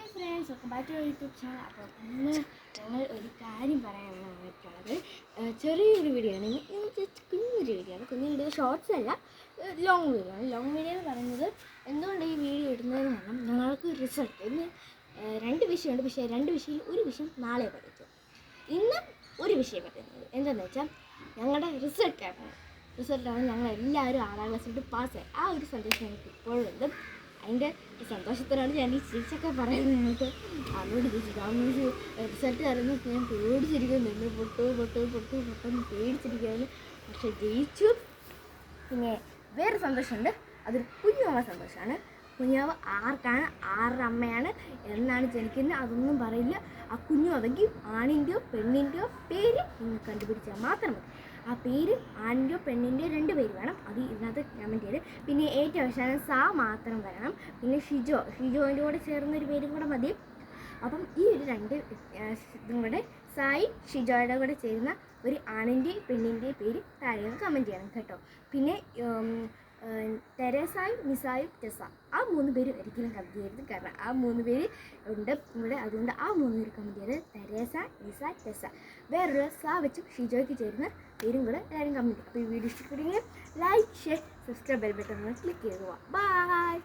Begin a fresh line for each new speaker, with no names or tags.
Hi friends, welcome back to YouTube channel. അപ്പോൾ ഇന്ന് ഞങ്ങൾ ഒരു കാര്യം പറയാനാണ് വന്നിട്ടുള്ളത്. ചെറിയൊരു വീഡിയോ ആണ്. ഇന്ന് കുഞ്ഞൊരു വീഡിയോ ആണ്. കുഞ്ഞു വീഡിയോ ഷോർട്സ് അല്ല, ലോങ് വീഡിയോ ആണ്. ലോങ് വീഡിയോ എന്ന് പറയുന്നത് എന്തുകൊണ്ട് ഈ വീഡിയോ ഇടുന്നതെന്ന് പറഞ്ഞാൽ ഞങ്ങൾക്ക് റിസൾട്ട് ഇന്ന് 2 വിഷയമുണ്ട്. പക്ഷേ 2 വിഷയം ഒരു വിഷയം നാളെ പഠിക്കും. ഇന്ന് ഒരു വിഷയം പറ്റുന്നത് എന്താണെന്ന് വെച്ചാൽ ഞങ്ങളുടെ റിസൾട്ടാണ് ഞങ്ങളെല്ലാവരും 6ാം ക്ലാസ്സിലോട്ട് പാസ്സായി. ആ ഒരു സന്തോഷം ഞങ്ങൾക്ക് ഇപ്പോഴുണ്ട്. അതിൻ്റെ സന്തോഷത്തിലാണ് ഞാൻ ഈ ചിരിച്ചൊക്കെ പറയുന്നത്. ഞങ്ങൾക്ക് അതുകൊണ്ട് റിസൾട്ട് അറിയുന്നത് ഞാൻ പേടിച്ചിരിക്കുന്നു. പൊട്ടെന്ന് പേടിച്ചിരിക്കുകയാണ്. പക്ഷെ ജയിച്ചു. പിന്നെ വേറെ സന്തോഷമുണ്ട്, അതൊരു കുഞ്ഞുമാവ സന്തോഷമാണ്. കുഞ്ഞാവ് ആർക്കാണ്, ആരുടെ അമ്മയാണ്, എന്നാണ് ജനിക്കുന്നത് അതൊന്നും പറയില്ല. ആ കുഞ്ഞുമാവയ്ക്ക് ആണിൻ്റെയോ പെണ്ണിൻ്റെയോ പേര് നിങ്ങൾ കണ്ടുപിടിച്ചാൽ മാത്രം മതി. ആ പേര് ആണിൻ്റെയോ പെണ്ണിൻ്റെയോ 2 പേര് വേണം. അത് ഇതിനകത്ത് കമൻറ്റ് ചെയ്ത്. പിന്നെ ഏറ്റവും അവസാനം സാ മാത്രം വരണം. പിന്നെ ഷിജോൻ്റെ കൂടെ ചേർന്നൊരു പേരും കൂടെ മതി. അപ്പം ഈ ഒരു 2 ഇതും കൂടെ സായി ഷിജോയുടെ കൂടെ ചേരുന്ന ഒരു ആണിൻ്റെയും പെണ്ണിൻ്റെയും പേര് താഴെ കമൻറ്റ് ചെയ്യണം കേട്ടോ. പിന്നെ തെരേസായും നിസായും ടെസ, ആ 3 പേര് ഒരിക്കലും കമൻറ്റ് ചെയ്യരുത്. കാരണം ആ 3 പേര് ഉണ്ട് ഇവിടെ. അതുകൊണ്ട് ആ 3 പേര് കമൻറ്റ് ചെയ്ത് തെരേസ, നിസ, ടെസ. വേറൊരു സാ വെച്ചും ഷിജോയ്ക്ക് ചേരുന്ന പേരും കൂടെ എല്ലാവരും കമൻറ്റ് ചെയ്യും. അപ്പോൾ ഈ വീഡിയോ ഇഷ്ടപ്പെടുമെങ്കിൽ like, share, subscribe bell button click ചെയ്യുക. ബൈ.